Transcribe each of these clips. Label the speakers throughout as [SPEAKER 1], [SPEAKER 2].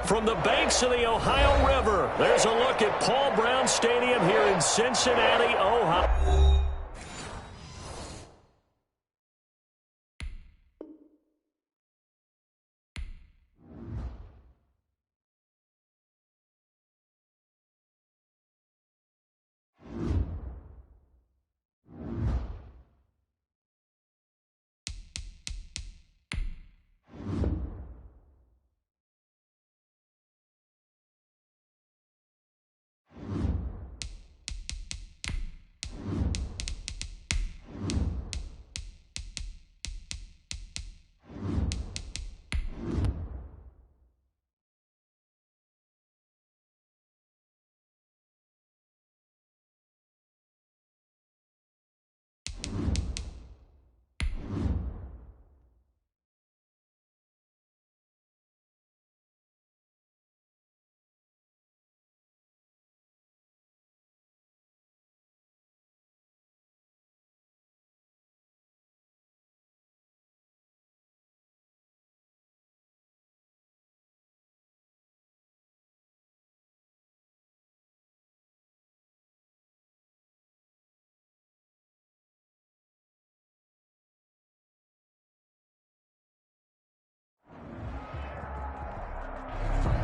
[SPEAKER 1] From the banks of the Ohio River, there's a look at Paul Brown Stadium here in Cincinnati, Ohio.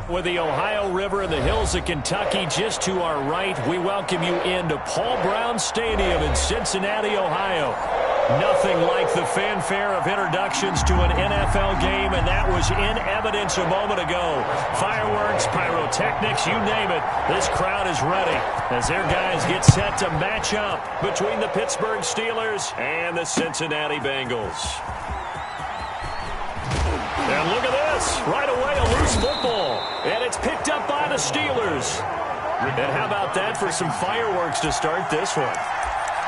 [SPEAKER 1] With the Ohio River and the hills of Kentucky just to our right, we welcome you into Paul Brown Stadium in Cincinnati, Ohio. Nothing like the fanfare of introductions to an NFL game, and that was in evidence a moment ago. Fireworks, pyrotechnics, you name it. This crowd is ready as their guys get set to match up between the Pittsburgh Steelers and the Cincinnati Bengals. And look at this. Right away, a loose football. And it's picked up by the Steelers. And how about that for some fireworks to start this one?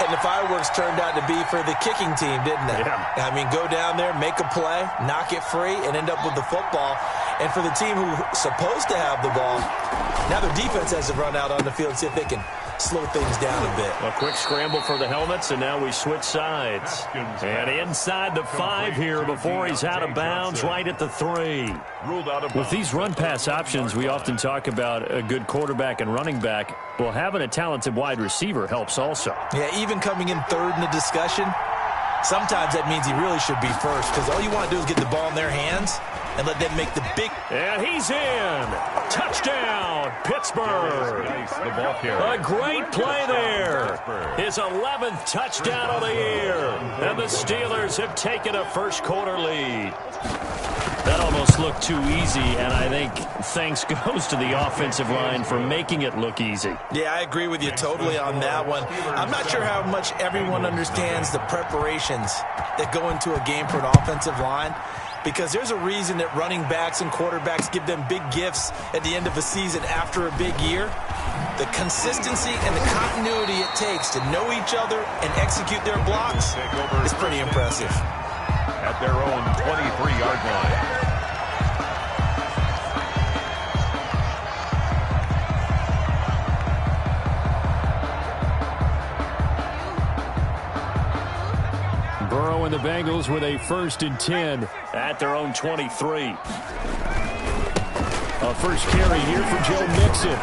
[SPEAKER 2] And the fireworks turned out to be for the kicking team, didn't they?
[SPEAKER 1] Yeah.
[SPEAKER 2] I mean, go down there, make a play, knock it free, and end up with the football. And for the team who's supposed to have the ball, now their defense has to run out on the field and see if they can slow things down a bit.
[SPEAKER 1] A quick scramble for the helmets, and now we switch sides. And inside the 5 here before he's out of bounds, right at the 3. With these run-pass options, we often talk about a good quarterback and running back. Well, having a talented wide receiver helps also.
[SPEAKER 2] Yeah, even coming in third in the discussion, sometimes that means he really should be first, because all you want to do is get the ball in their hands and let them make the big...
[SPEAKER 1] And he's in. Touchdown, Pittsburgh. A great play there. His 11th touchdown of the year. And the Steelers have taken a first-quarter lead. That almost looked too easy, and I think thanks goes to the offensive line for making it look easy.
[SPEAKER 2] Yeah, I agree with you totally on that one. I'm not sure how much everyone understands the preparations that go into a game for an offensive line, because there's a reason that running backs and quarterbacks give them big gifts at the end of a season after a big year. The consistency and the continuity it takes to know each other and execute their blocks is pretty impressive.
[SPEAKER 3] At their own 23-yard line.
[SPEAKER 1] Burrow and the Bengals with a 1st and 10 at their own 23. A first carry here for Joe Mixon.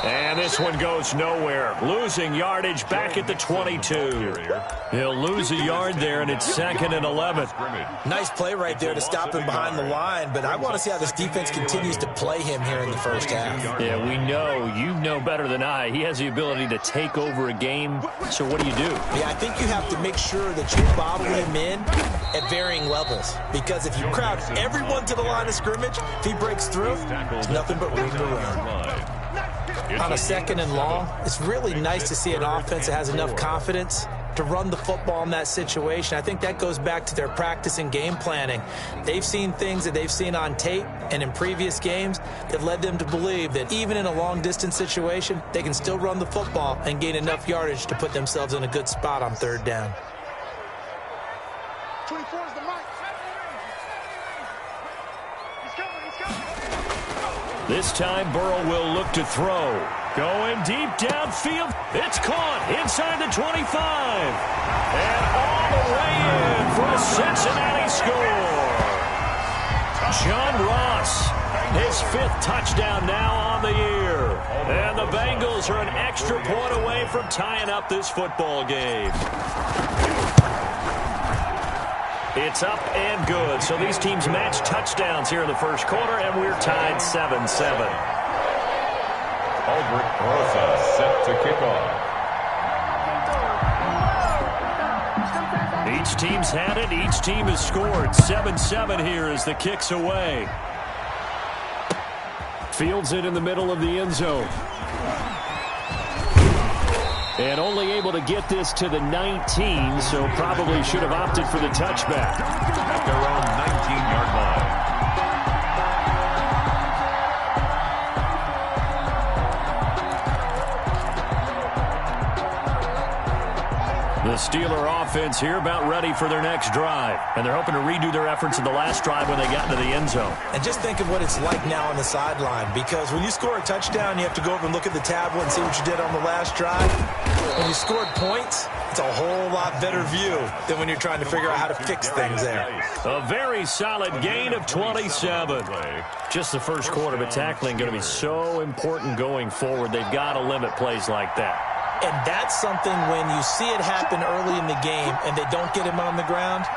[SPEAKER 1] And this one goes nowhere. Losing yardage back at the 22. He'll lose a yard there, and it's 2nd and 11.
[SPEAKER 2] Nice play right there to stop him behind the line, but I want to see how this defense continues to play him here in the first half.
[SPEAKER 1] Yeah, we know. You know better than I. He has the ability to take over a game, so what do you do?
[SPEAKER 2] Yeah, I think you have to make sure that you bottle him in at varying levels, because if you crowd everyone to the line of scrimmage, if he breaks through, there's nothing but room to run. On a 2nd and long, it's really nice to see an offense that has enough confidence to run the football in that situation. I think that goes back to their practice and game planning. They've seen things that they've seen on tape and in previous games that led them to believe that even in a long-distance situation, they can still run the football and gain enough yardage to put themselves in a good spot on 3rd down.
[SPEAKER 4] 24 is the mark.
[SPEAKER 1] This time, Burrow will look to throw. Going deep downfield. It's caught inside the 25. And all the way in for a Cincinnati score. John Ross, his Steelers' 5th touchdown now on the year. And the Bengals are an extra point away from tying up this football game. It's up and good. So these teams match touchdowns here in the first quarter, and we're tied 7-7.
[SPEAKER 3] Aldrich Rosa set to kick off.
[SPEAKER 1] Each team's had it. Each team has scored. 7-7 here as the kick's away. Fields it in the middle of the end zone. And only able to get this to the 19, so probably should have opted for the touchback.
[SPEAKER 3] At their own 19-yard line.
[SPEAKER 1] The Steeler offense here about ready for their next drive. And they're hoping to redo their efforts in the last drive when they got into the end zone.
[SPEAKER 2] And just think of what it's like now on the sideline, because when you score a touchdown, you have to go over and look at the tablet and see what you did on the last drive. When you scored points, it's a whole lot better view than when you're trying to figure out how to fix things there.
[SPEAKER 1] A very solid gain of 27. Just the first quarter, but tackling going to be so important going forward. They've got to limit plays like that.
[SPEAKER 2] And that's something when you see it happen early in the game and they don't get him on the ground,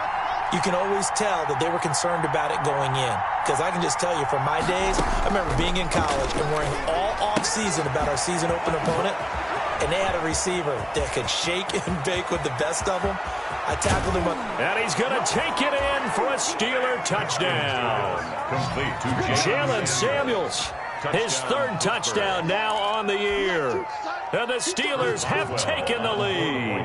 [SPEAKER 2] you can always tell that they were concerned about it going in. Because I can just tell you from my days, I remember being in college and worrying all off-season about our season open opponent, and they had a receiver that could shake and bake with the best of them. I tackled him up.
[SPEAKER 1] And he's going to take it in for a Steeler touchdown.
[SPEAKER 3] Complete to
[SPEAKER 1] Jalen Samuels. His 3rd touchdown now on the year. And the Steelers have taken the lead.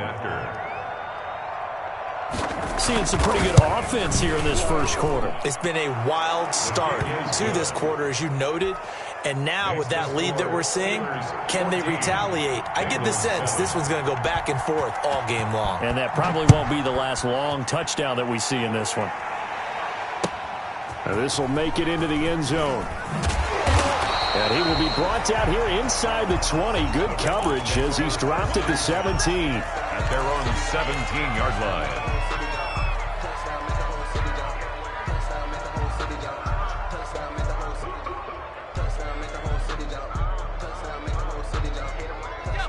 [SPEAKER 1] Seeing some pretty good offense here in this first quarter.
[SPEAKER 2] It's been a wild start to this quarter, as you noted. And now with that lead that we're seeing, can they retaliate? I get the sense this one's going to go back and forth all game long.
[SPEAKER 1] And that probably won't be the last long touchdown that we see in this one. And this will make it into the end zone. And he will be brought down here inside the 20. Good coverage as he's dropped at the 17.
[SPEAKER 3] At their own 17-yard line.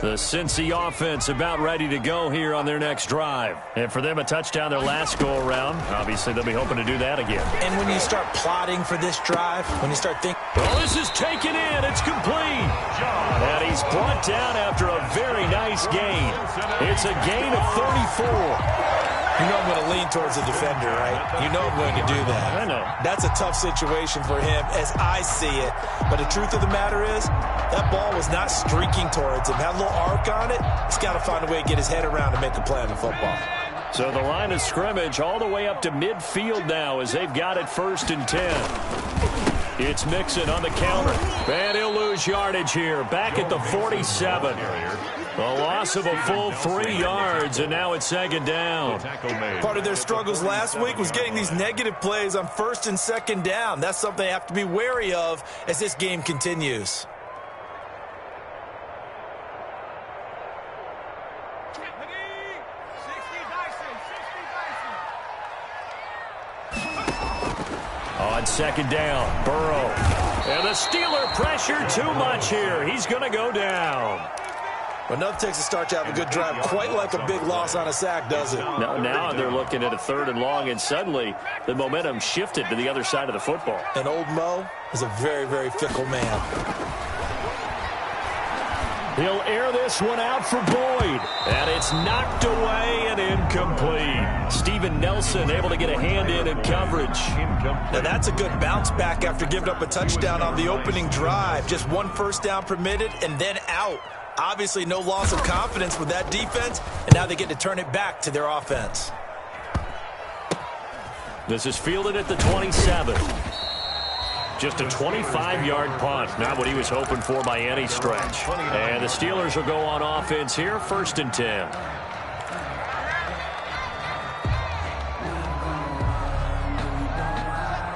[SPEAKER 1] The Cincy offense about ready to go here on their next drive. And for them, a touchdown their last go-around. Obviously, they'll be hoping to do that again.
[SPEAKER 2] And when you start plotting for this drive, when you start thinking...
[SPEAKER 1] Well, this is taken in. It's complete. And he's brought down after a very nice gain. It's a gain of 34.
[SPEAKER 2] You know I'm going to lean towards the defender, right? You know I'm going to do that.
[SPEAKER 1] I know.
[SPEAKER 2] That's a tough situation for him as I see it. But the truth of the matter is, that ball was not streaking towards him. Had a little arc on it. He's got to find a way to get his head around to make a play on the football.
[SPEAKER 1] So the line of scrimmage all the way up to midfield now as they've got it 1st and 10. It's Mixon on the counter. And he'll lose yardage here. Back at the 47. A loss of a full 3 yards, and now it's 2nd down.
[SPEAKER 2] Part of their struggles last week was getting these negative plays on 1st and 2nd down. That's something they have to be wary of as this game continues.
[SPEAKER 1] On 2nd down, Burrow. And the Steeler pressure too much here. He's going to go down.
[SPEAKER 2] But enough takes a start to have a good drive, quite like a big loss on a sack, does it?
[SPEAKER 1] Now they're looking at a 3rd and long, and suddenly the momentum shifted to the other side of the football.
[SPEAKER 2] And old Mo is a very, very fickle man.
[SPEAKER 1] He'll air this one out for Boyd. And it's knocked away and incomplete. Steven Nelson able to get a hand in coverage.
[SPEAKER 2] Now that's a good bounce back after giving up a touchdown on the opening drive. Just 1 first down permitted and then out. Obviously no loss of confidence with that defense, and now they get to turn it back to their offense.
[SPEAKER 1] This is fielded at the 27. Just a 25-yard punt. Not what he was hoping for by any stretch. And the Steelers will go on offense here, 1st and 10.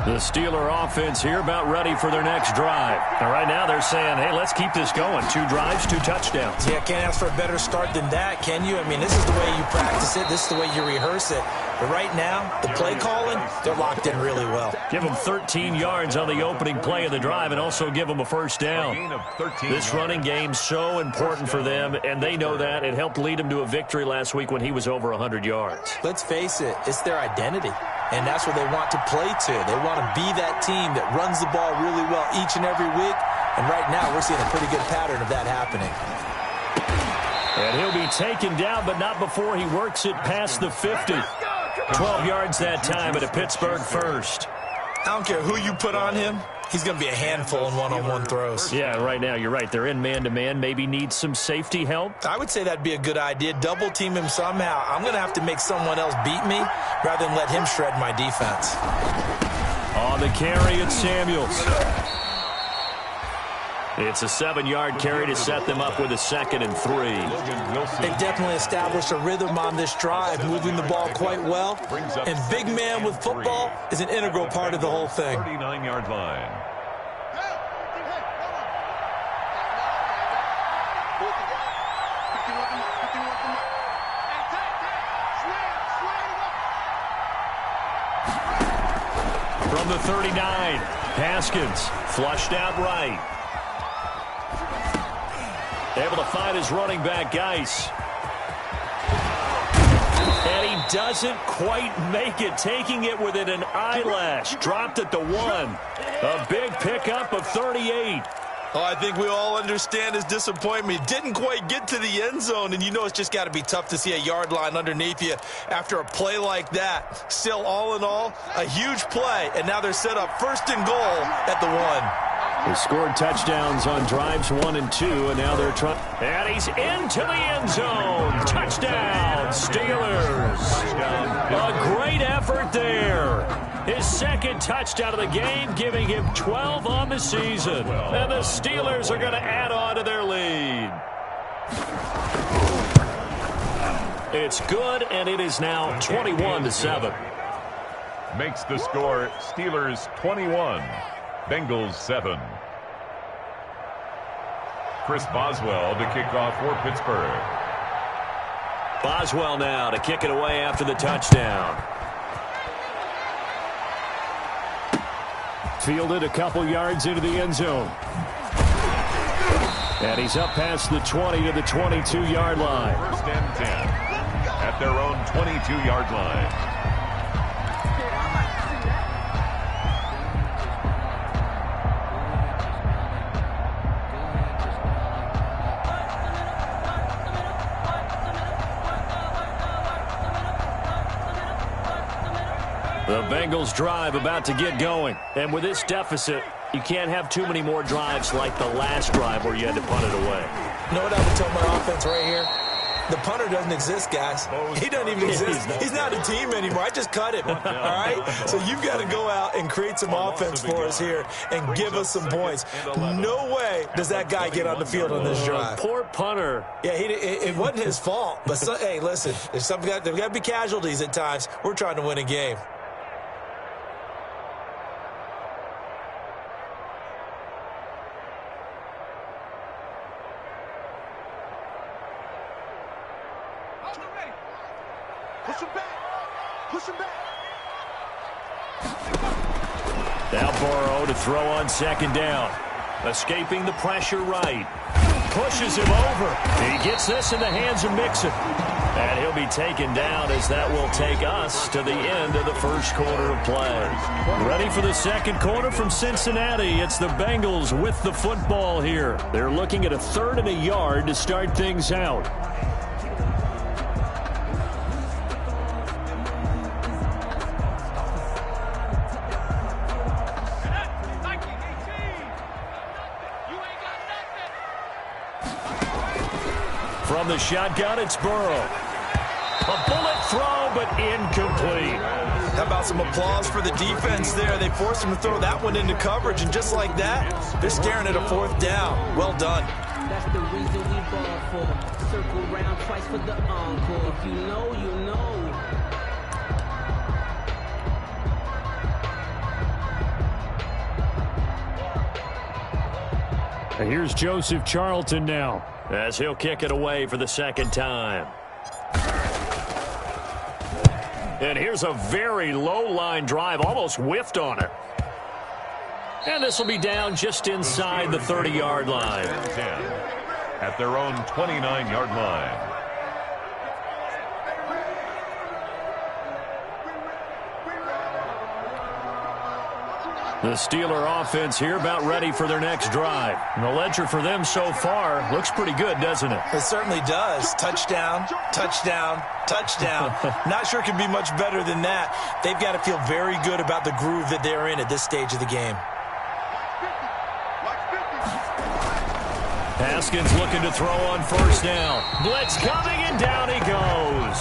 [SPEAKER 1] The Steeler offense here about ready for their next drive. And right now they're saying, hey, let's keep this going. 2 drives, 2 touchdowns.
[SPEAKER 2] Yeah, can't ask for a better start than that, can you? I mean, this is the way you practice it. This is the way you rehearse it. But right now, the play calling, they're locked in really well.
[SPEAKER 1] Give them 13 yards on the opening play of the drive and also give them a first down. This running game's so important for them, and they know that. It helped lead them to a victory last week when he was over 100 yards.
[SPEAKER 2] Let's face it, it's their identity, and that's what they want to play to. They want to be that team that runs the ball really well each and every week, and right now we're seeing a pretty good pattern of that happening.
[SPEAKER 1] And he'll be taken down, but not before he works it past the 50. 12 yards that time at a Pittsburgh first.
[SPEAKER 2] I don't care who you put on him. He's going to be a handful in one-on-one throws.
[SPEAKER 1] Yeah, right now, you're right. They're in man-to-man. Maybe need some safety help.
[SPEAKER 2] I would say that'd be a good idea. Double team him somehow. I'm going to have to make someone else beat me rather than let him shred my defense.
[SPEAKER 1] On the carry, it's Samuels. It's a 7-yard carry to set them up with a 2nd and 3.
[SPEAKER 2] They've definitely established a rhythm on this drive, moving the ball quite well. And big man with football is an integral part of the whole thing.
[SPEAKER 3] 39-yard line.
[SPEAKER 1] From the 39, Haskins flushed out right. Able to find his running back, Geis. And he doesn't quite make it, taking it within an eyelash. Dropped at the 1. A big pickup of 38.
[SPEAKER 2] Oh, I think we all understand his disappointment. Didn't quite get to the end zone, and you know it's just got to be tough to see a yard line underneath you after a play like that. Still, all in all, a huge play, and now they're set up 1st and goal at the 1.
[SPEAKER 1] They scored touchdowns on drives 1 and 2, and now they're trying. And he's into the end zone. Touchdown, Steelers. A great effort there. His 2nd touchdown of the game, giving him 12 on the season. And the Steelers are going to add on to their lead. It's good, and it is now 21-7.
[SPEAKER 3] Makes the score Steelers 21. Bengals 7. Chris Boswell to kick off for Pittsburgh.
[SPEAKER 1] Boswell now to kick it away after the touchdown. Fielded a couple yards into the end zone. And he's up past the 20 to the 22-yard line.
[SPEAKER 3] 1st and 10 at their own 22-yard line.
[SPEAKER 1] The Bengals drive about to get going. And with this deficit, you can't have too many more drives like the last drive where you had to punt it away.
[SPEAKER 2] You know what I would tell my offense right here? The punter doesn't exist, guys. He doesn't even exist. He's not a team anymore. I just cut him, all right? So you've got to go out and create some offense for us here and give us some points. No way does that guy get on the field on this drive.
[SPEAKER 1] Poor punter.
[SPEAKER 2] Yeah, it wasn't his fault. But, hey, listen, there's got to be casualties at times. We're trying to win a game.
[SPEAKER 1] Now Burrow to throw on 2nd down. Escaping the pressure right. Pushes him over. He gets this in the hands of Mixon. And he'll be taken down as that will take us to the end of the 1st quarter of play. Ready for the 2nd quarter from Cincinnati. It's the Bengals with the football here. They're looking at a 3rd and a yard to start things out. From the shotgun, it's Burrow. A bullet throw, but incomplete.
[SPEAKER 2] How about some applause for the defense there? They forced him to throw that one into coverage, and just like that, they're staring at a 4th down. Well done. That's the reason we ball for. Circle round twice for the encore. If you know, you know.
[SPEAKER 1] And here's Joseph Charlton now, as he'll kick it away for the 2nd time. And here's a very low line drive, almost whiffed on it. And this will be down just inside the 30-yard line.
[SPEAKER 3] 10 at their own 29-yard line.
[SPEAKER 1] The Steeler offense here about ready for their next drive. And the ledger for them so far looks pretty good, doesn't it?
[SPEAKER 2] It certainly does. Touchdown, touchdown, touchdown. Not sure it can be much better than that. They've got to feel very good about the groove that they're in at this stage of the game.
[SPEAKER 1] Haskins looking to throw on first down. Blitz coming, and down he goes.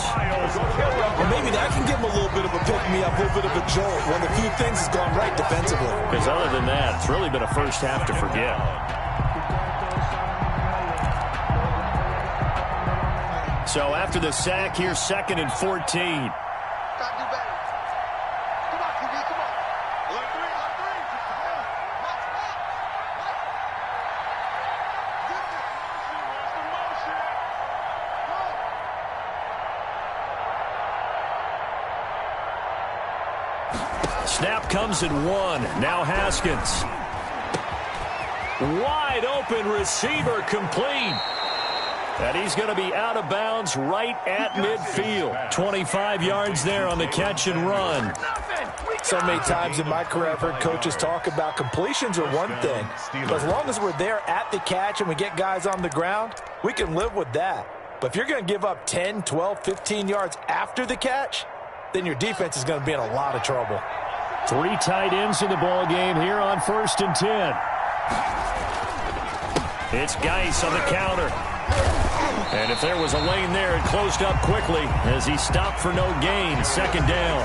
[SPEAKER 2] Well, maybe that can give him a little bit of a pick-me-up, a little bit of a jolt when a few things has gone right defensively.
[SPEAKER 1] Because other than that, it's really been a first half to forget. So after the sack, here's 2nd and 14. Snap comes at 1. Now Haskins. Wide open receiver complete. And he's going to be out of bounds right at midfield. 25 yards there on the catch and run.
[SPEAKER 2] So many times in my career I've heard coaches talk about completions are one thing. But as long as we're there at the catch and we get guys on the ground, we can live with that. But if you're going to give up 10, 12, 15 yards after the catch, then your defense is going to be in a lot of trouble.
[SPEAKER 1] 3 tight ends in the ball game here on 1st and 10. It's Geis on the counter. And if there was a lane there, it closed up quickly as he stopped for no gain. 2nd down.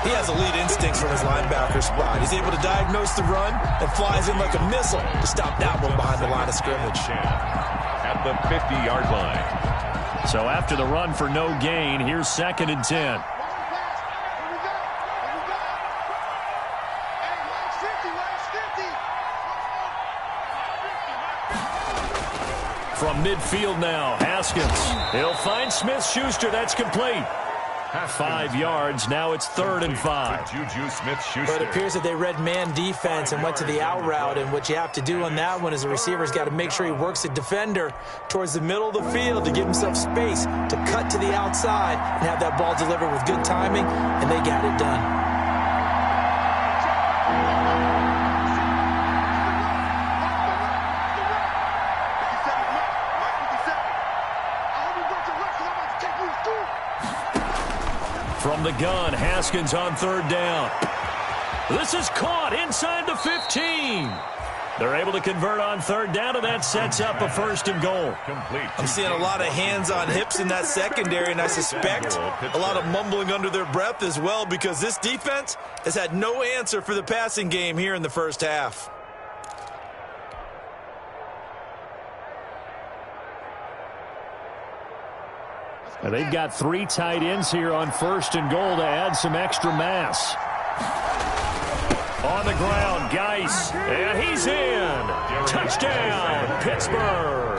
[SPEAKER 2] He has elite instincts from his linebacker spot. He's able to diagnose the run and flies in like a missile to stop that one behind the line of scrimmage.
[SPEAKER 3] At the 50-yard line.
[SPEAKER 1] So after the run for no gain, here's 2nd and 10. From midfield now, Haskins. He'll find Smith-Schuster. That's complete. 5 yards. Now it's 3rd and 5.
[SPEAKER 3] Juju Smith-Schuster.
[SPEAKER 2] But it appears that they read man defense and went to the out route. And what you have to do on that one is the receiver's got to make sure he works the defender towards the middle of the field to give himself space to cut to the outside and have that ball delivered with good timing. And they got it done.
[SPEAKER 1] From the gun, Haskins on 3rd down. This is caught inside the 15. They're able to convert on 3rd down, and that sets up a 1st and goal.
[SPEAKER 2] I'm seeing a lot of hands on hips in that secondary, and I suspect a lot of mumbling under their breath as well, because this defense has had no answer for the passing game here in the first half.
[SPEAKER 1] And they've got 3 tight ends here on 1st and goal to add some extra mass. On the ground, Geis, and he's in. Touchdown, Pittsburgh.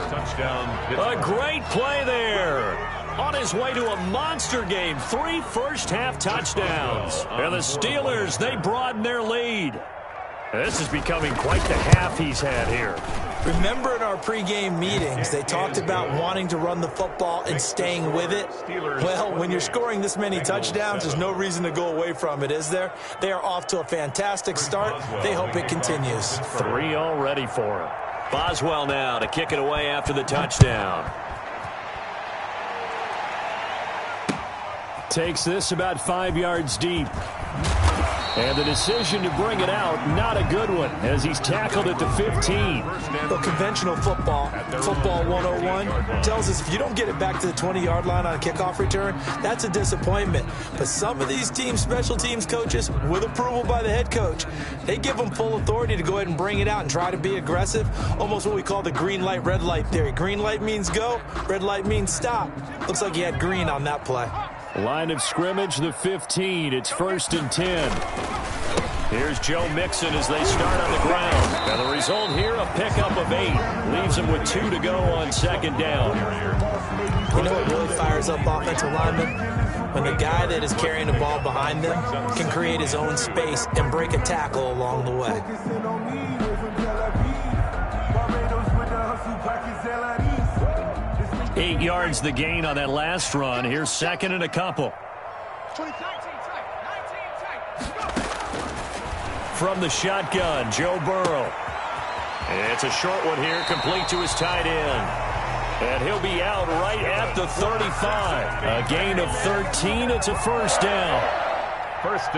[SPEAKER 1] A great play there. On his way to a monster game, 3 first-half touchdowns. And the Steelers, they broaden their lead. This is becoming quite the half he's had here.
[SPEAKER 2] Remember in our pregame meetings, they talked about wanting to run the football and staying with it? Well, when you're scoring this many touchdowns, there's no reason to go away from it, is there? They are off to a fantastic start. They hope it continues.
[SPEAKER 1] 3 already for him. Boswell now to kick it away after the touchdown. Takes this about 5 yards deep. And the decision to bring it out, not a good one, as he's tackled at the 15.
[SPEAKER 2] Well, conventional football 101, tells us if you don't get it back to the 20-yard line on a kickoff return, that's a disappointment. But some of these teams, special teams coaches, with approval by the head coach, they give them full authority to go ahead and bring it out and try to be aggressive, almost what we call the green light, red light theory. Green light means go, red light means stop. Looks like he had green on that play.
[SPEAKER 1] Line of scrimmage, the 15. It's 1st and 10. Here's Joe Mixon as they start on the ground. And the result here, a pickup of 8. Leaves them with 2 to go on 2nd down.
[SPEAKER 2] You know what really fires up offensive linemen? When the guy that is carrying the ball behind them can create his own space and break a tackle along the way.
[SPEAKER 1] 8 yards the gain on that last run. Here's 2nd and a couple. From the shotgun, Joe Burrow. It's a short one here, complete to his tight end. And he'll be out right at the 35. A gain of 13. It's a 1st down.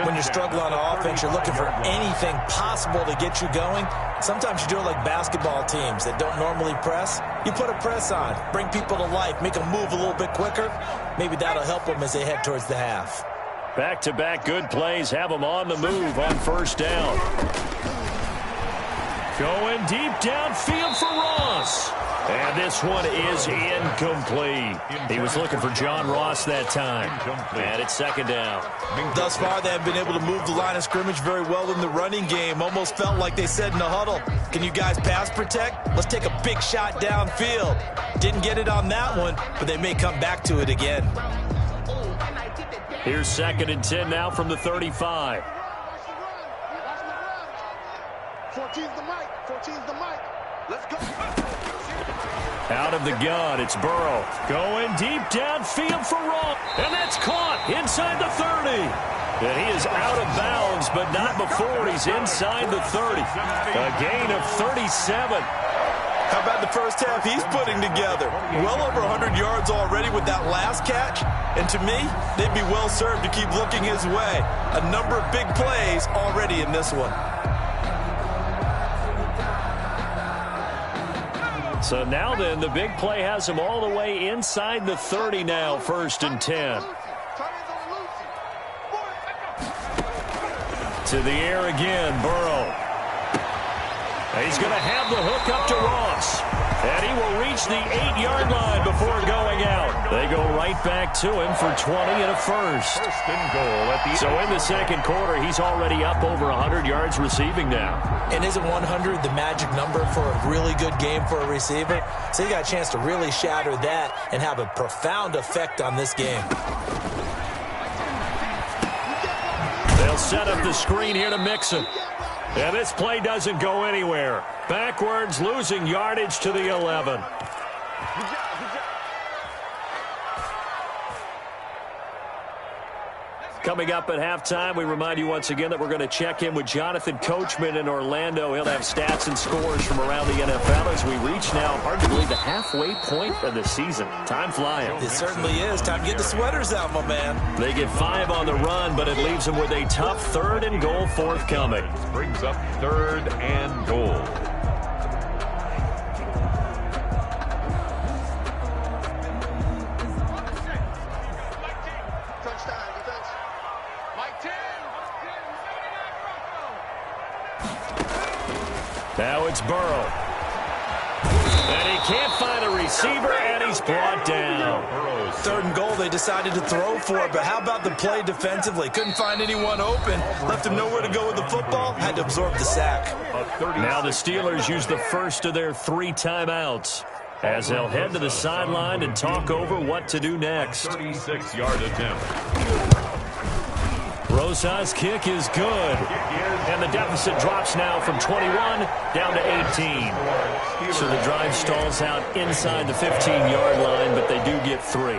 [SPEAKER 2] When you're struggling on offense, you're looking for anything possible to get you going. Sometimes you do it like basketball teams that don't normally press. You put a press on, bring people to life, make them move a little bit quicker. Maybe that'll help them as they head towards the half.
[SPEAKER 1] Back-to-back good plays have them on the move on 1st down. Going deep downfield for Ross. And this one is incomplete. He was looking for John Ross that time. And it's 2nd down.
[SPEAKER 2] Thus far, they have been able to move the line of scrimmage very well in the running game. Almost felt like they said in the huddle, can you guys pass protect? Let's take a big shot downfield. Didn't get it on that one, but they may come back to it again.
[SPEAKER 1] Here's 2nd and 10 now from the 35.
[SPEAKER 4] 14's the mic. 14's the mic. Let's go.
[SPEAKER 1] Out of the gun, it's Burrow. Going deep downfield for Ross. And that's caught inside the 30. And he is out of bounds, but not before he's inside the 30. A gain of 37.
[SPEAKER 2] How about the first half he's putting together? Well over 100 yards already with that last catch. And to me, they'd be well served to keep looking his way. A number of big plays already in this one.
[SPEAKER 1] So now then, the big play has him all the way inside the 30 now, 1st and 10. To the air again, Burrow. He's going to have the hook up to Ross. And he will reach the 8-yard line before going out. They go right back to him for 20 and a 1st.
[SPEAKER 3] And goal at the
[SPEAKER 1] So in the 2nd quarter, he's already up over 100 yards receiving now.
[SPEAKER 2] And isn't 100 the magic number for a really good game for a receiver? So he got a chance to really shatter that and have a profound effect on this game.
[SPEAKER 1] They'll set up the screen here to Mixon. And this play doesn't go anywhere. Backwards, losing yardage to the 11. Coming up at halftime, we remind you once again that we're going to check in with Jonathan Coachman in Orlando. He'll have stats and scores from around the NFL as we reach now, hard to believe, the halfway point of the season. Time flying.
[SPEAKER 2] It certainly is. Time to get the sweaters out, my man.
[SPEAKER 1] They get 5 on the run, but it leaves them with a tough 3rd and goal forthcoming.
[SPEAKER 3] brings up 3rd and goal.
[SPEAKER 1] Now it's Burrow. And he can't find a receiver, and he's brought down.
[SPEAKER 2] 3rd and goal, they decided to throw for it, but how about the play defensively? Couldn't find anyone open, left him nowhere to go with the football, had to absorb the sack.
[SPEAKER 1] Now the Steelers use the first of their 3 timeouts as they'll head to the sideline and talk over what to do next.
[SPEAKER 3] 36-yard attempt.
[SPEAKER 1] Rosas' kick is good. And the deficit drops now from 21 down to 18. So the drive stalls out inside the 15-yard line, but they do get 3.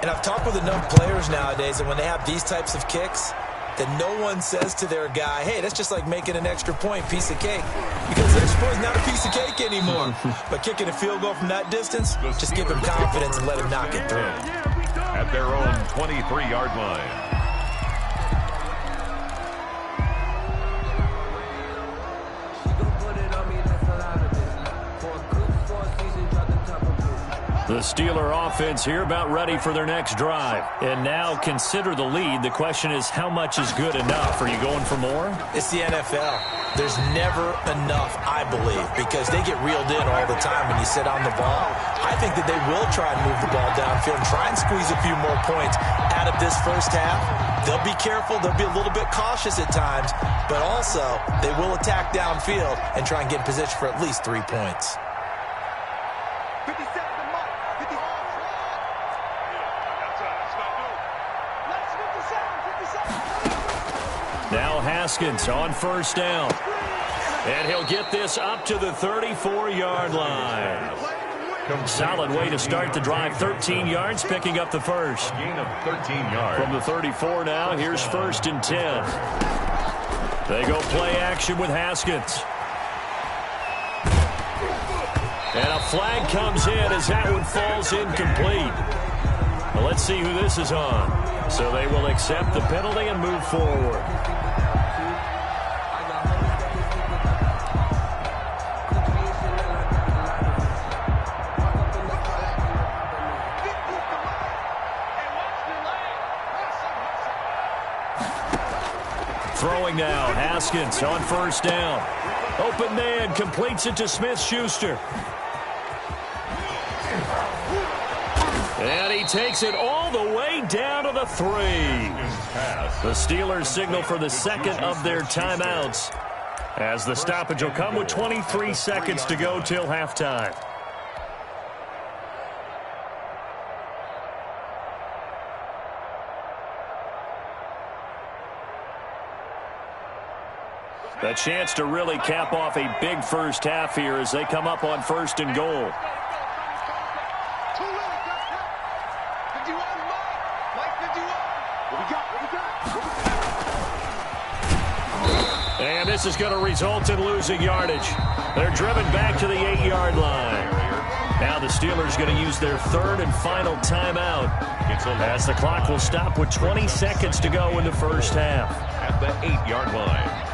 [SPEAKER 2] And I've talked with enough players nowadays that when they have these types of kicks, that no one says to their guy, hey, that's just like making an extra point, piece of cake. Because the extra point is not a piece of cake anymore. But kicking a field goal from that distance, just give him confidence and let him knock it through.
[SPEAKER 3] At their own 23-yard line.
[SPEAKER 1] The Steeler offense here about ready for their next drive. And now consider the lead. The question is, how much is good enough? Are you going for more?
[SPEAKER 2] It's the NFL. There's never enough, I believe, because they get reeled in all the time when you sit on the ball. I think that they will try and move the ball downfield and try and squeeze a few more points out of this first half. They'll be careful. They'll be a little bit cautious at times, but also they will attack downfield and try and get in position for at least 3 points.
[SPEAKER 1] Now Haskins on first down. And he'll get this up to the 34-yard line. Solid way to start the drive. 13 yards, picking up the first.
[SPEAKER 3] Gain of 13 yards.
[SPEAKER 1] From the 34 now, here's 1st and 10. They go play action with Haskins. And a flag comes in as that one falls incomplete. Well, let's see who this is on. So they will accept the penalty and move forward. Throwing now, Haskins on first down. Open man, completes it to Smith-Schuster. And he takes it all the way down to the 3. The Steelers signal for the second of their timeouts, as the stoppage will come with 23 seconds to go till halftime. A chance to really cap off a big first half here as they come up on 1st and goal. And this is going to result in losing yardage. They're driven back to the 8-yard line. Now the Steelers going to use their 3rd and final timeout, as the clock will stop with 20 seconds to go in the first half.
[SPEAKER 3] At the 8-yard line.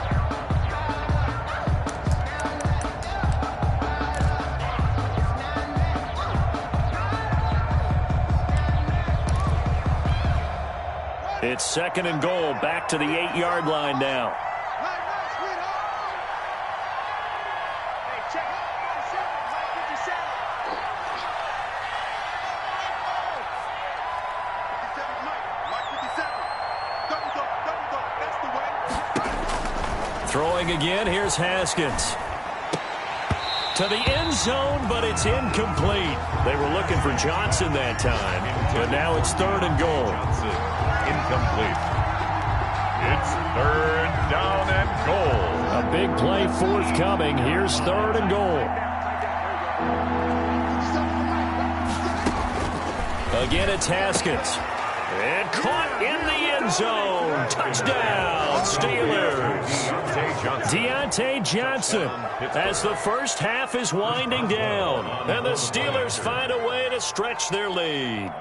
[SPEAKER 1] It's 2nd and goal, back to the 8-yard line now. Throwing again, here's Haskins. To the end zone, but it's incomplete. They were looking for Johnson that time, but now it's 3rd and goal.
[SPEAKER 3] Johnson, incomplete. It's 3rd down and goal.
[SPEAKER 1] A big play forthcoming. Here's 3rd and goal. Again, it's Haskins. And caught in the end zone. Touchdown, Steelers. Deontay Johnson, as the first half is winding down. And the Steelers find a way to stretch their lead.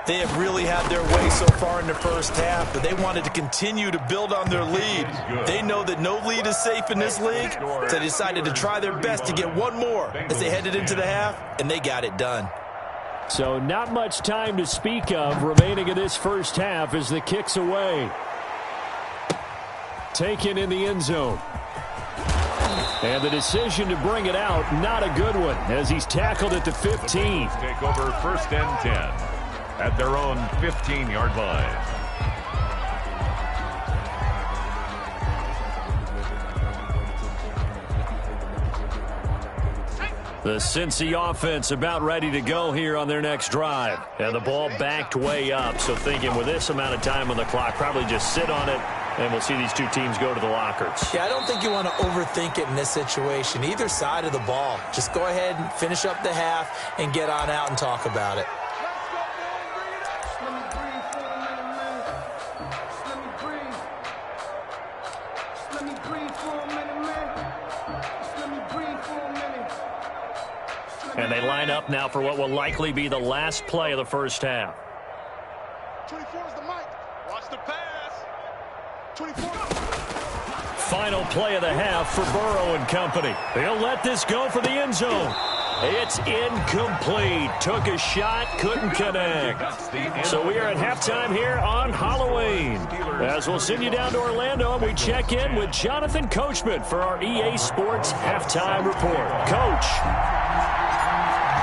[SPEAKER 2] They have really had their way so far in the first half, but they wanted to continue to build on their lead. They know that no lead is safe in this league, so they decided to try their best to get one more as they headed into the half, and they got it done.
[SPEAKER 1] So not much time to speak of remaining in this first half as the kick's away. Taken in the end zone. And the decision to bring it out, not a good one, as he's tackled at the 15.
[SPEAKER 3] Take over 1st and 10 at their own 15-yard line.
[SPEAKER 1] The Cincy offense about ready to go here on their next drive. And the ball backed way up, so thinking with this amount of time on the clock, probably just sit on it, and we'll see these two teams go to the lockers.
[SPEAKER 2] Yeah, I don't think you want to overthink it in this situation. Either side of the ball. Just go ahead and finish up the half and get on out and talk about it.
[SPEAKER 1] And they line up now for what will likely be the last play of the first half.
[SPEAKER 4] 24 is the mic. Watch the pass. 24.
[SPEAKER 1] Final play of the half for Burrow and company. They'll let this go for the end zone. It's incomplete. Took a shot, couldn't connect. So we are at halftime here on Halloween. As we'll send you down to Orlando, we check in with Jonathan Coachman for our EA Sports Halftime Report. Coach.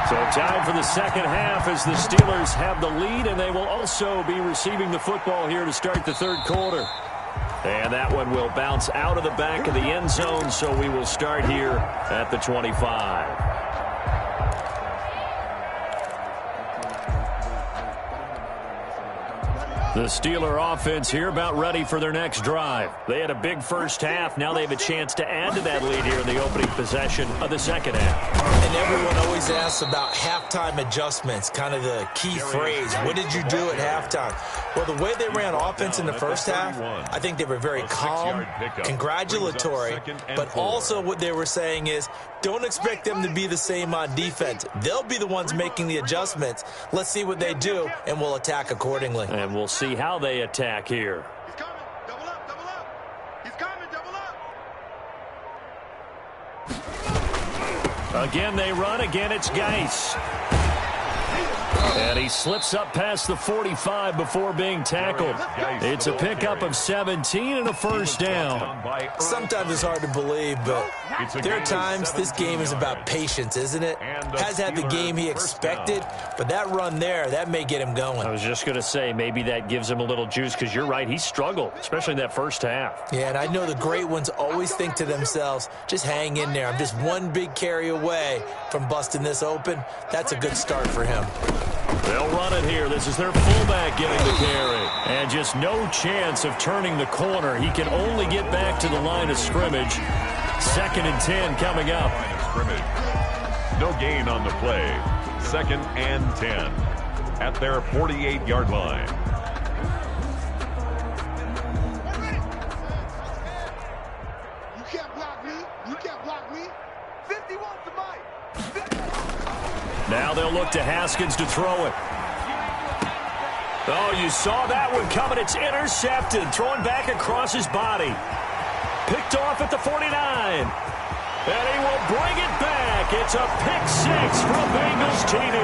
[SPEAKER 1] So time for the second half as the Steelers have the lead, and they will also be receiving the football here to start the third quarter. And that one will bounce out of the back of the end zone, so we will start here at the 25. The Steeler offense here about ready for their next drive. They had a big first half. Now they have a chance to add to that lead here in the opening possession of the second half.
[SPEAKER 2] And everyone always asks about halftime adjustments, kind of the key phrase. What did you do at halftime? Well, the way they ran offense in the first half, I think they were very calm, congratulatory, but also what they were saying is, don't expect them to be the same on defense. They'll be the ones making the adjustments. Let's see what they do, and we'll attack accordingly.
[SPEAKER 1] And we'll see how they attack here.
[SPEAKER 4] He's coming. Double up, double up. He's coming, double up.
[SPEAKER 1] Again, they run. Again, it's Geis. And he slips up past the 45 before being tackled. It's a pickup of 17 and a first down.
[SPEAKER 2] Sometimes it's hard to believe, but there are times this game is about patience, isn't it? Has had the game he expected, but that run there, that may get him going.
[SPEAKER 1] I was just going to say, maybe that gives him a little juice, because you're right, he struggled, especially in that first half.
[SPEAKER 2] Yeah, and I know the great ones always think to themselves, just hang in there. I'm just one big carry away from busting this open. That's a good start for him.
[SPEAKER 1] They'll run it here. This is their fullback getting the carry. And just no chance of turning the corner. He can only get back to the line of scrimmage. 2nd and 10 coming up.
[SPEAKER 3] Line of scrimmage. No gain on the play. 2nd and 10 at their 48-yard line.
[SPEAKER 4] You can't block me. You can't block me. 51's the mic.
[SPEAKER 1] Now they'll look to Haskins to throw it. Oh, you saw that one coming. It's intercepted. Thrown back across his body. Picked off at the 49. And he will bring it back. It's a pick-6 from Bengals TD.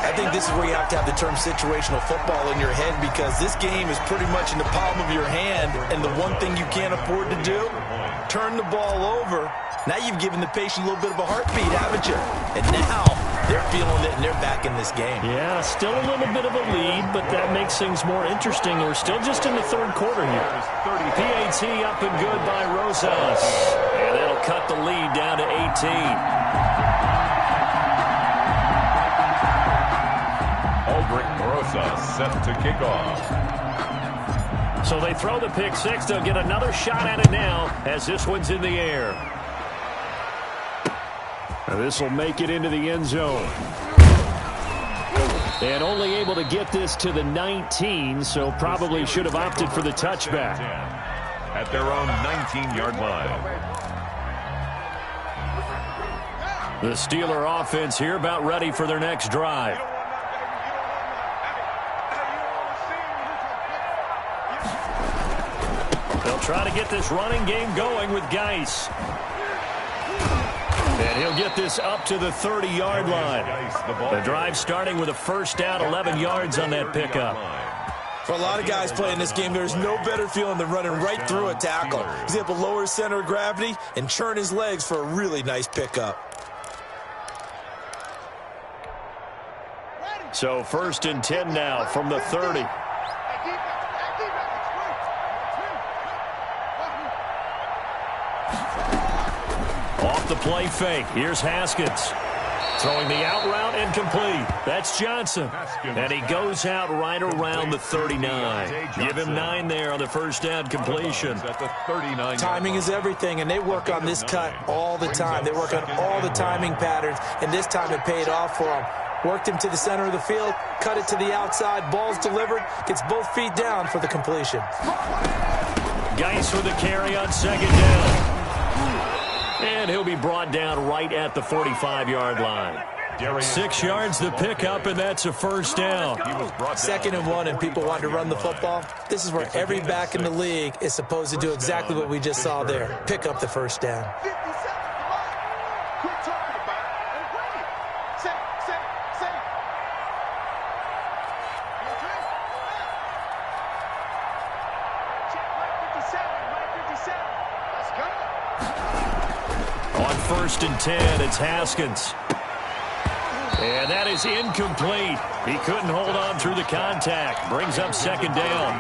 [SPEAKER 2] I think this is where you have to have the term situational football in your head, because this game is pretty much in the palm of your hand, and the one thing you can't afford to do, turn the ball over. Now you've given the patient a little bit of a heartbeat, haven't you? And now they're feeling it, and they're back in this game.
[SPEAKER 1] Yeah, still a little bit of a lead, but that makes things more interesting. We're still just in the third quarter here. PAT up and good by Rosas. And that'll cut the lead down to 18.
[SPEAKER 3] Aldrich Rosas set to kick off.
[SPEAKER 1] So they throw the pick-6. They'll get another shot at it now as this one's in the air. This will make it into the end zone. And only able to get this to the 19, so probably should have opted for the touchback.
[SPEAKER 3] At their own 19-yard line.
[SPEAKER 1] The Steeler offense here about ready for their next drive. They'll try to get this running game going with Geis. And he'll get this up to the 30-yard line. The drive starting with a first down, 11 yards on that pickup.
[SPEAKER 2] For a lot of guys playing this game, there's no better feeling than running right through a tackle. He's able to lower his center of gravity and churn his legs for a really nice pickup.
[SPEAKER 1] So 1st and 10 now from the 30. Off the play fake. Here's Haskins. Throwing the out route incomplete. That's Johnson. And he goes out right around the 39. Give him 9 there on the first down completion.
[SPEAKER 2] Timing is everything, and they work on this cut all the time. They work on all the timing patterns, and this time it paid off for them. Worked him to the center of the field, cut it to the outside, ball's delivered, gets both feet down for the completion.
[SPEAKER 1] Geis with the carry on 2nd down. And he'll be brought down right at the 45-yard line. 6 yards the pickup, and that's a first down.
[SPEAKER 2] 2nd and 1, and people want to run the football. This is where every back in the league is supposed to do exactly what we just saw there. Pick up the first down.
[SPEAKER 1] On 1st and 10, it's Haskins. And that is incomplete. He couldn't hold on through the contact. Brings up 2nd down.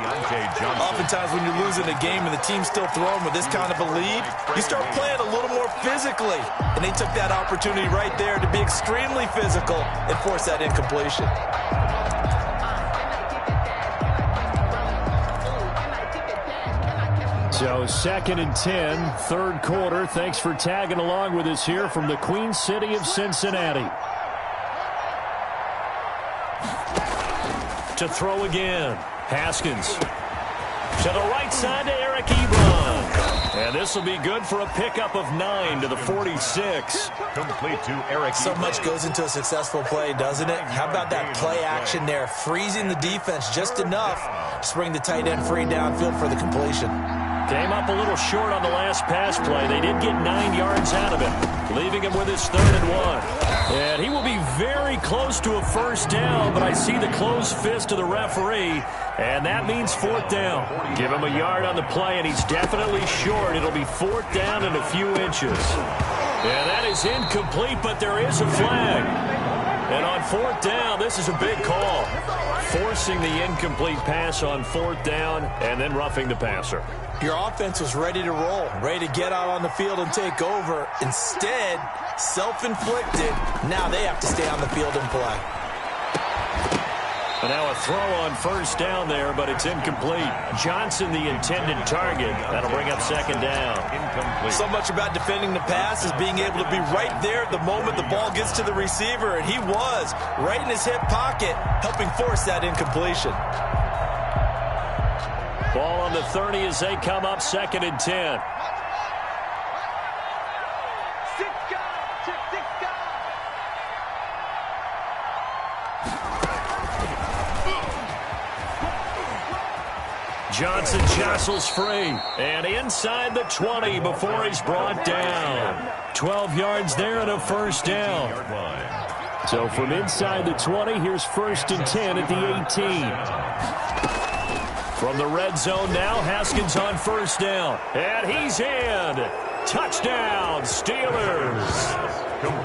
[SPEAKER 2] Oftentimes when you're losing a game and the team's still throwing with this kind of a lead, you start playing a little more physically. And they took that opportunity right there to be extremely physical and force that incompletion.
[SPEAKER 1] So 2nd and 10, 3rd quarter. Thanks for tagging along with us here from the Queen City of Cincinnati. To throw again. Haskins. To the right side to Eric Ebron. And this will be good for a pickup of 9 to the 46.
[SPEAKER 3] Complete to Eric
[SPEAKER 2] So
[SPEAKER 3] Ebron.
[SPEAKER 2] much goes into a successful play, doesn't it? How about that play action there? Freezing the defense just enough to bring the tight end free downfield for the completion.
[SPEAKER 1] Came up a little short on the last pass play. They did get 9 yards out of it, leaving him with his 3rd and 1. And he will be very close to a 1st down, but I see the closed fist of the referee, and that means 4th down. Give him a yard on the play, and he's definitely short. It'll be 4th down and a few inches. And that is incomplete, but there is a flag. And on 4th down, this is a big call. Forcing the incomplete pass on 4th down and then roughing the passer.
[SPEAKER 2] Your offense was ready to roll, ready to get out on the field and take over. Instead, self-inflicted. Now they have to stay on the field and play.
[SPEAKER 1] And now a throw on 1st down there, but it's incomplete. Johnson, the intended target. That'll bring up 2nd down.
[SPEAKER 3] Incomplete.
[SPEAKER 2] So much about defending the pass is being able to be right there at the moment the ball gets to the receiver, and he was right in his hip pocket, helping force that incompletion.
[SPEAKER 1] Ball on the 30 as they come up 2nd and 10. Johnson jostles free. And inside the 20 before he's brought down. 12 yards there and a 1st down. So from inside the 20, here's 1st and 10 at the 18. From the red zone now, Haskins on 1st down. And he's in. Touchdown, Steelers.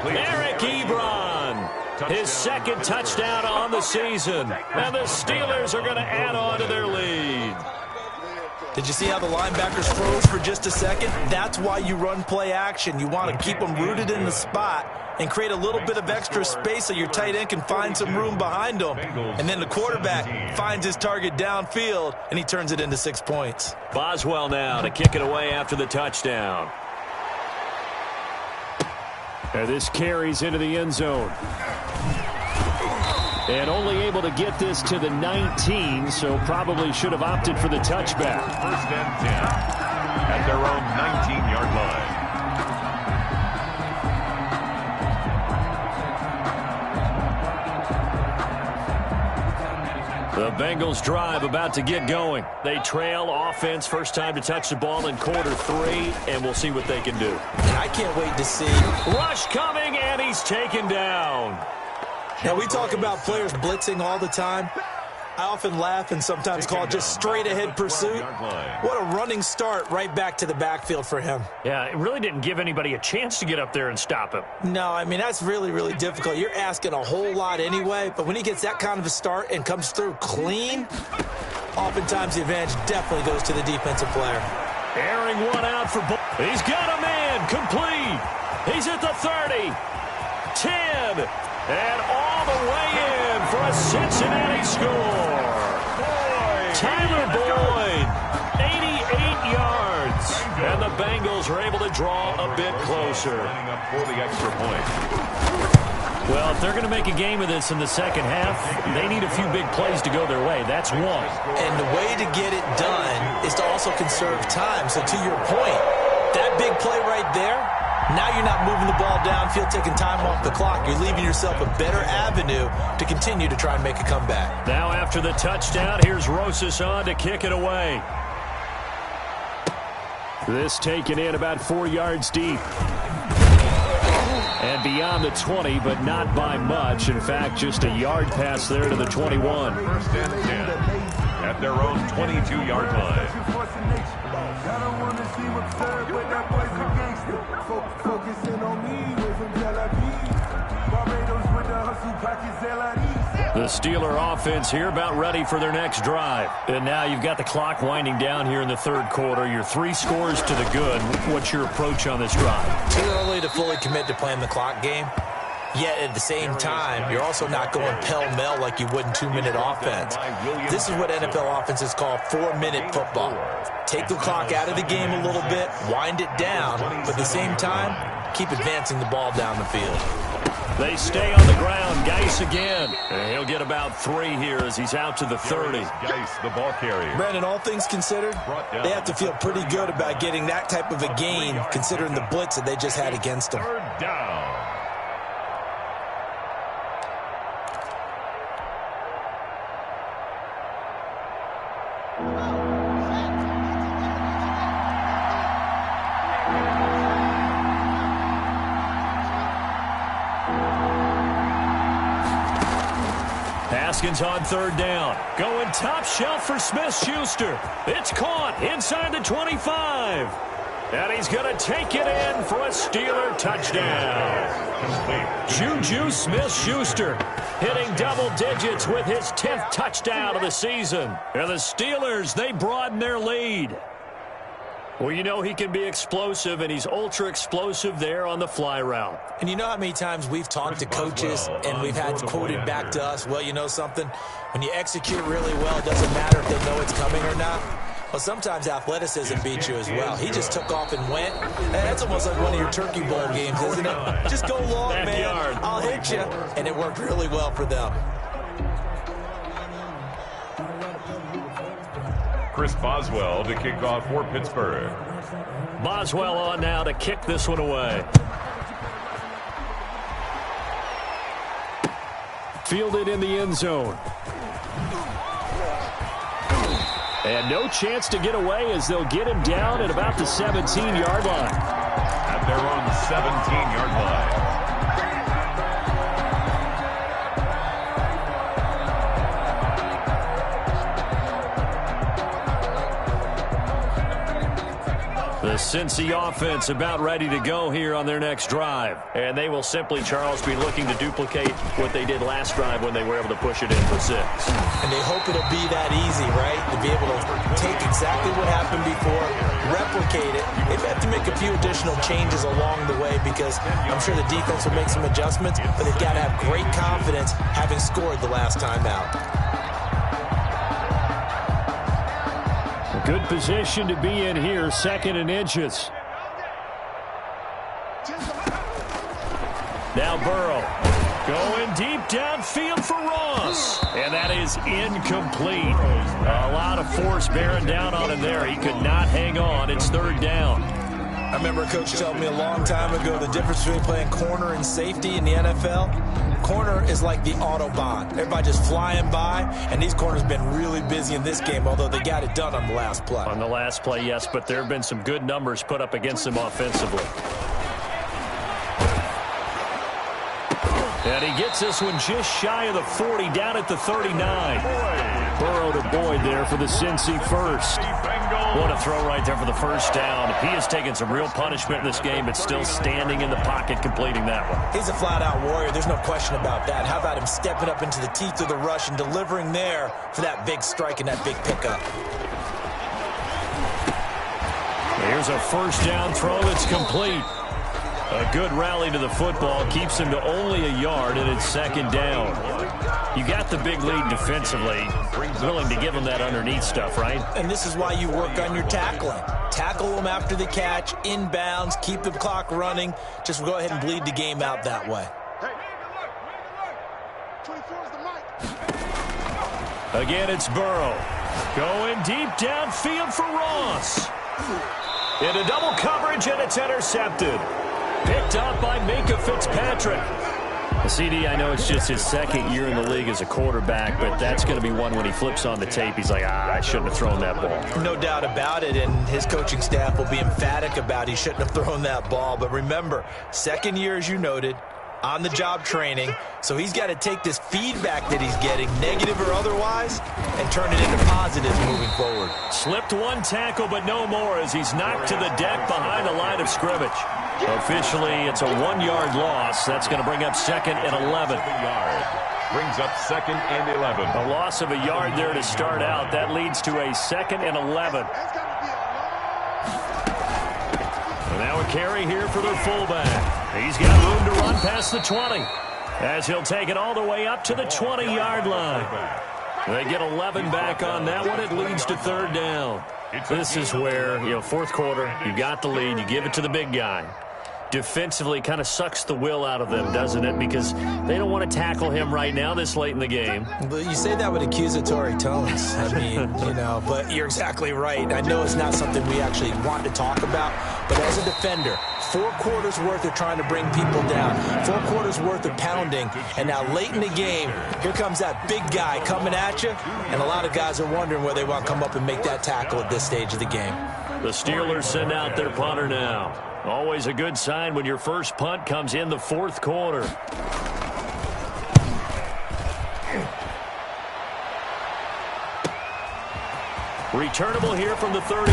[SPEAKER 1] Eric Ebron. His 2nd touchdown on the season. And the Steelers are going to add on to their lead.
[SPEAKER 2] Did you see how the linebackers froze for just a second? That's why you run play action. You want to keep them rooted in the spot and create a little bit of extra space so your tight end can find some room behind him. And then the quarterback finds his target downfield, and he turns it into 6 points.
[SPEAKER 1] Boswell now to kick it away after the touchdown. And this carries into the end zone. And only able to get this to the 19, so probably should have opted for the touchback.
[SPEAKER 3] 1st and 10 at their own 19-yard line.
[SPEAKER 1] The Bengals drive about to get going. They trail offense, first time to touch the ball in quarter 3, and we'll see what they can do.
[SPEAKER 2] And I can't wait to see.
[SPEAKER 1] Rush coming, and he's taken down.
[SPEAKER 2] Now, we talk about players blitzing all the time. I often laugh and sometimes call it just straight-ahead pursuit. What a running start right back to the backfield for him.
[SPEAKER 1] Yeah, it really didn't give anybody a chance to get up there and stop him.
[SPEAKER 2] No, I mean, that's really, really difficult. You're asking a whole lot anyway, but when he gets that kind of a start and comes through clean, oftentimes the advantage definitely goes to the defensive player.
[SPEAKER 1] Airing one out for both. He's got a man complete. He's at the 30, 10, and all the way in for a Cincinnati score. Tyler Boyd, 88 yards. And the Bengals are able to draw a bit closer.
[SPEAKER 3] For the extra point.
[SPEAKER 1] Well, if they're going to make a game of this in the second half, they need a few big plays to go their way. That's one.
[SPEAKER 2] And the way to get it done is to also conserve time. So to your point, that big play right there, now you're not moving the ball downfield, taking time off the clock. You're leaving yourself a better avenue to continue to try and make a comeback.
[SPEAKER 1] Now after the touchdown, here's Rosas on to kick it away. This taken in about 4 yards deep. And beyond the 20, but not by much. In fact, just a yard pass there to the 21.
[SPEAKER 3] 1st and 10 at their own 22-yard line.
[SPEAKER 5] Focusing on me, we're from Tel Aviv. Barbados with the hustle package,
[SPEAKER 1] the Steeler offense here about ready for their next drive. And now you've got the clock winding down here in the third quarter. You're 3 scores to the good. What's your approach on this drive?
[SPEAKER 2] Too early to fully commit to playing the clock game. Yet at the same time, you're also not going pell-mell like you would in 2-minute offense. This is what NFL offenses call 4-minute football. Take the clock out of the game a little bit, wind it down, but at the same time, keep advancing the ball down the field.
[SPEAKER 1] They stay on the ground. Geis again. And he'll get about 3 here as he's out to the 30.
[SPEAKER 3] Geis, the ball carrier.
[SPEAKER 2] Brandon, all things considered, they have to feel pretty good about getting that type of a gain considering the blitz that they just had against them.
[SPEAKER 3] Third down.
[SPEAKER 1] Haskins on third down. Going top shelf for Smith-Schuster. It's caught inside the 25. And he's going to take it in for a Steeler touchdown. Juju Smith-Schuster hitting double digits with his 10th touchdown of the season. And the Steelers, they broaden their lead. Well, you know he can be explosive, and he's ultra-explosive there on the fly route.
[SPEAKER 2] And you know how many times we've talked to coaches and we've had quoted back to us, well, you know something? When you execute really well, it doesn't matter if they know it's coming or not. Well, sometimes athleticism beats you as well. He just took off and went. And that's almost like one of your Turkey Bowl games, isn't it? Just go long, man. I'll hit you. And it worked really well for them.
[SPEAKER 3] Chris Boswell to kick off for Pittsburgh.
[SPEAKER 1] Boswell on now to kick this one away. Fielded in the end zone. And no chance to get away as they'll get him down at about the 17-yard line.
[SPEAKER 3] At their own 17-yard line.
[SPEAKER 1] The Cincy offense about ready to go here on their next drive. And they will simply, Charles, be looking to duplicate what they did last drive when they were able to push it in for 6.
[SPEAKER 2] And they hope it'll be that easy, right? To be able to take exactly what happened before, replicate it. They've had to make a few additional changes along the way because I'm sure the defense will make some adjustments, but they've got to have great confidence having scored the last time out.
[SPEAKER 1] Good position to be in here, 2nd and inches. Now Burrow going deep downfield for Ross. And that is incomplete. A lot of force bearing down on him there. He could not hang on. It's 3rd down.
[SPEAKER 2] I remember a coach told me a long time ago the difference between playing corner and safety in the NFL. Corner is like the Autobahn. Everybody just flying by, and these corners been really busy in this game, although they got it done on the last play.
[SPEAKER 1] On the last play, yes, but there have been some good numbers put up against them offensively. And he gets this one just shy of the 40, down at the 39. Burrow to Boyd there for the Cincy first. What a throw right there for the first down. He has taken some real punishment in this game, but still standing in the pocket, completing that one.
[SPEAKER 2] He's a flat-out warrior. There's no question about that. How about him stepping up into the teeth of the rush and delivering there for that big strike and that big pickup?
[SPEAKER 1] Here's a first down throw that's complete. A good rally to the football keeps him to only a yard, and it's 2nd down. You got the big lead defensively. Willing to give him that underneath stuff, right?
[SPEAKER 2] And this is why you work on your tackling. Tackle them after the catch, inbounds, keep the clock running. Just go ahead and bleed the game out that way.
[SPEAKER 1] Again, it's Burrow. Going deep downfield for Ross. Into double coverage, and it's intercepted. Picked up by Minkah Fitzpatrick. CD, I know it's just his 2nd year in the league as a quarterback, but that's going to be one when he flips on the tape. He's like, I shouldn't have thrown that ball.
[SPEAKER 2] No doubt about it, and his coaching staff will be emphatic about he shouldn't have thrown that ball. But remember, 2nd year, as you noted, on-the-job training. So he's got to take this feedback that he's getting, negative or otherwise, and turn it into positives moving forward.
[SPEAKER 1] Slipped one tackle, but no more as he's knocked to the deck behind the line of scrimmage. Officially, it's a 1-yard loss. That's going to bring up 2nd and 11.
[SPEAKER 3] Brings up 2nd and 11.
[SPEAKER 1] A loss of a yard there to start out. That leads to a 2nd and 11. And now a carry here for their fullback. He's got room to run past the 20 as he'll take it all the way up to the 20-yard line. They get 11 back on that one. It leads to 3rd down. This is where, 4th quarter, you got the lead, you give it to the big guy. Defensively kind of sucks the will out of them, doesn't it? Because they don't want to tackle him right now this late in the game.
[SPEAKER 2] But you say that with accusatory tones. I mean, but you're exactly right. I know it's not something we actually want to talk about, but as a defender, 4 quarters worth of trying to bring people down, 4 quarters worth of pounding, and now late in the game, here comes that big guy coming at you, and a lot of guys are wondering where they want to come up and make that tackle at this stage of the game.
[SPEAKER 1] The Steelers send out their punter now. Always a good sign when your first punt comes in the 4th quarter. Returnable here from the 38.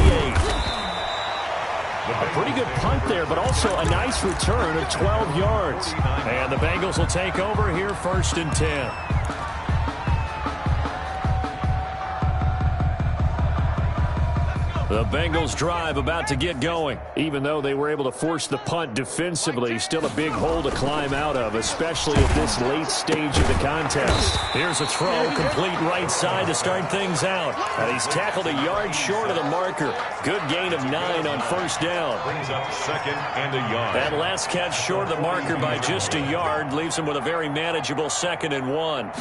[SPEAKER 1] A pretty good punt there, but also a nice return of 12 yards. And the Bengals will take over here 1st and 10. The Bengals drive about to get going. Even though they were able to force the punt defensively, still a big hole to climb out of, especially at this late stage of the contest. Here's a throw, complete right side to start things out. And he's tackled a yard short of the marker. Good gain of 9 on 1st down.
[SPEAKER 3] Brings up 2nd and a yard.
[SPEAKER 1] That last catch short of the marker by just a yard leaves him with a very manageable 2nd and 1.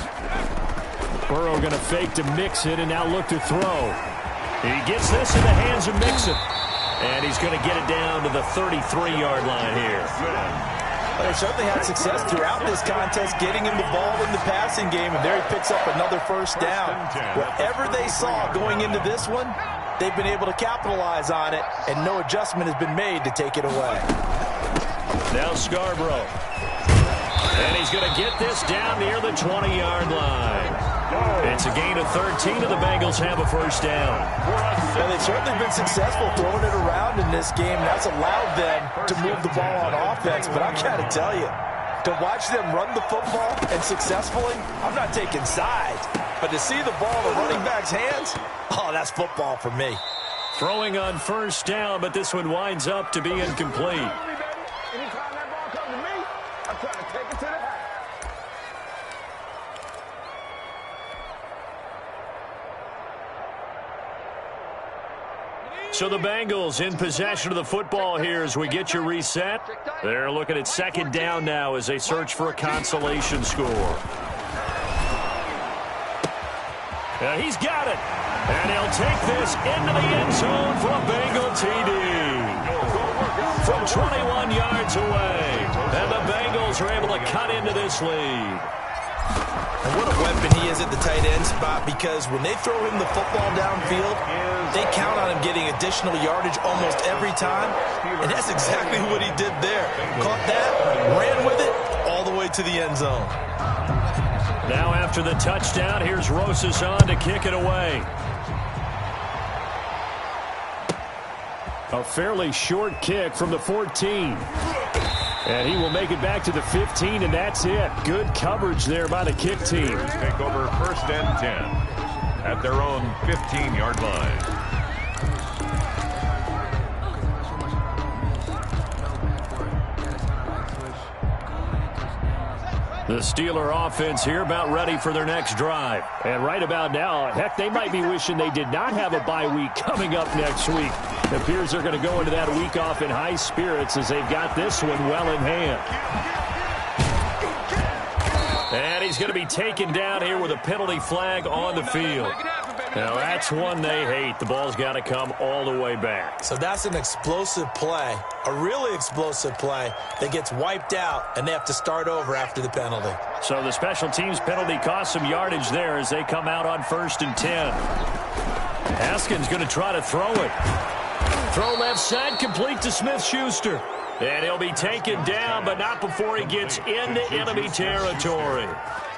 [SPEAKER 1] Burrow going to fake to mix it and now look to throw. He gets this in the hands of Mixon. And he's going to get it down to the 33-yard line here.
[SPEAKER 2] They certainly had success throughout this contest getting him the ball in the passing game, and there he picks up another 1st down. Whatever they saw going into this one, they've been able to capitalize on it, and no adjustment has been made to take it away.
[SPEAKER 1] Now Scarborough. And he's going to get this down near the 20-yard line. It's a gain of 13, and the Bengals have a 1st down.
[SPEAKER 2] Well, they've certainly been successful throwing it around in this game. That's allowed them to move the ball on offense. But I got to tell you, to watch them run the football and successfully, I'm not taking sides. But to see the ball in the running back's hands, oh, that's football for me.
[SPEAKER 1] Throwing on 1st down, but this one winds up to be incomplete.
[SPEAKER 4] Anytime that ball comes to me, I try to take it to the house.
[SPEAKER 1] So the Bengals in possession of the football here as we get you reset. They're looking at 2nd down now as they search for a consolation score. He's got it. And he'll take this into the end zone for a Bengal TD. From 21 yards away. And the Bengals are able to cut into this lead.
[SPEAKER 2] And what a weapon he is at the tight end spot, because when they throw him the football downfield, they count on him getting additional yardage almost every time. And that's exactly what he did there. Caught that, ran with it, all the way to the end zone.
[SPEAKER 1] Now after the touchdown, here's Rosas on to kick it away. A fairly short kick from the 14. And he will make it back to the 15, and that's it. Good coverage there by the kick team.
[SPEAKER 3] Take over 1st and 10 at their own 15-yard line.
[SPEAKER 1] The Steeler offense here about ready for their next drive. And right about now, heck, they might be wishing they did not have a bye week coming up next week. It appears they're going to go into that week off in high spirits as they've got this one well in hand. And he's going to be taken down here with a penalty flag on the field. Now, that's one they hate. The ball's got to come all the way back.
[SPEAKER 2] So that's an explosive play, a really explosive play that gets wiped out, and they have to start over after the penalty.
[SPEAKER 1] So the special teams penalty cost some yardage there as they come out on 1st and 10. Haskins going to try to throw it. Throw left side, complete to Smith-Schuster. And he'll be taken down, but not before he gets into enemy territory.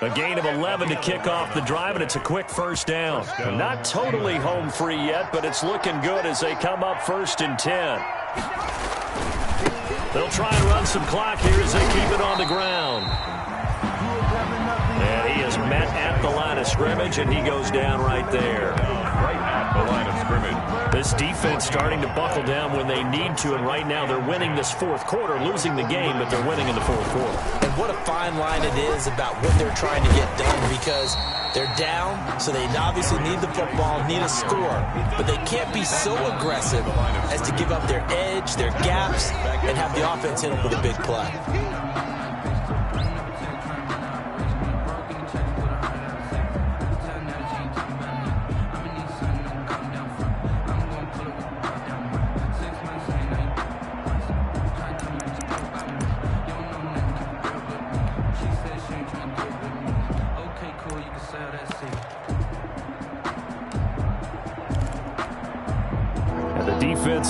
[SPEAKER 1] A gain of 11 to kick off the drive, and it's a quick first down. Not totally home free yet, but it's looking good as they come up 1st and 10. They'll try and run some clock here as they keep it on the ground. And he is met at the line of scrimmage, and he goes down right there.
[SPEAKER 3] Right at the line of scrimmage.
[SPEAKER 1] This defense starting to buckle down when they need to, and right now they're winning this fourth quarter, losing the game, but they're winning in the fourth quarter.
[SPEAKER 2] And what a fine line it is about what they're trying to get done, because they're down, so they obviously need the football, need a score, but they can't be so aggressive as to give up their edge, their gaps, and have the offense hit them with a big play.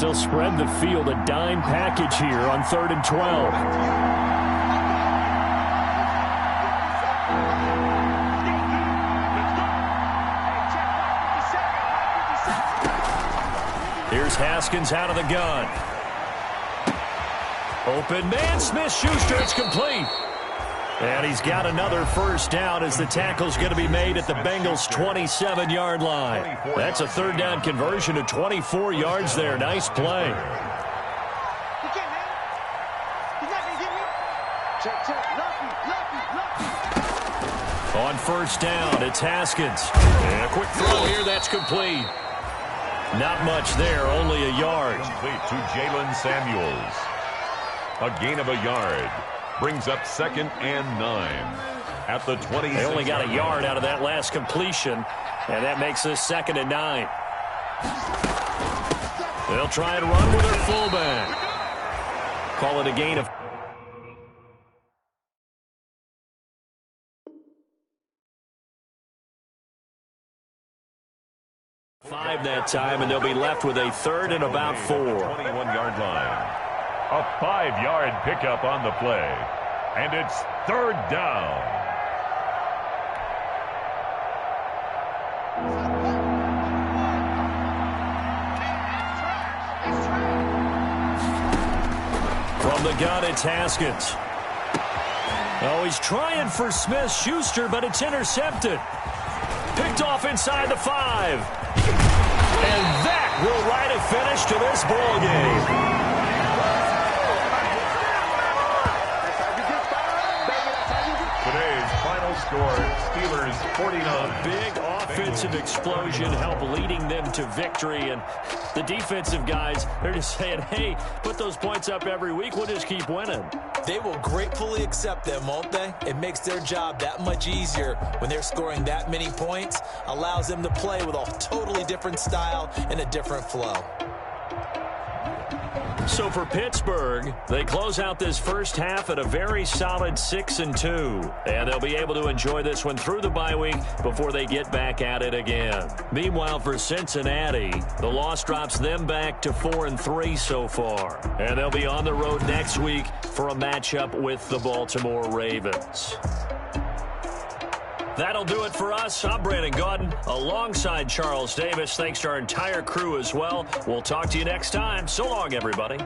[SPEAKER 1] They'll spread the field, a dime package here on 3rd and 12. Here's Haskins out of the gun. Open man, Smith-Schuster, it's complete. And he's got another first down as the tackle's going to be made at the Bengals' 27-yard line. That's a 3rd down conversion to 24 yards there. Nice play. On 1st down, it's Haskins. And a quick throw here, that's complete. Not much there, only a yard.
[SPEAKER 3] Complete to Jalen Samuels. A gain of a yard. Brings up 2nd and 9 at the 20.
[SPEAKER 1] They only got a yard out of that last completion, and that makes this 2nd and 9. They'll try and run with their fullback. Call it a gain of 5 that time, and they'll be left with a 3rd and about 4.
[SPEAKER 3] 21-yard line. A 5-yard pickup on the play. And it's 3rd down.
[SPEAKER 1] From the gun, it's Haskins. Oh, he's trying for Smith-Schuster, but it's intercepted. Picked off inside the 5. And that will write a finish to this ball game.
[SPEAKER 3] Today's final score, Steelers 49.
[SPEAKER 1] A big offensive explosion helped leading them to victory. And the defensive guys, they're just saying, hey, put those points up every week. We'll just keep winning.
[SPEAKER 2] They will gratefully accept them, won't they? It makes their job that much easier when they're scoring that many points. Allows them to play with a totally different style and a different flow.
[SPEAKER 1] So for Pittsburgh, they close out this first half at a very solid 6-2. And they'll be able to enjoy this one through the bye week before they get back at it again. Meanwhile, for Cincinnati, the loss drops them back to 4-3 so far. And they'll be on the road next week for a matchup with the Baltimore Ravens. That'll do it for us. I'm Brandon Gaudin alongside Charles Davis. Thanks to our entire crew as well. We'll talk to you next time. So long, everybody.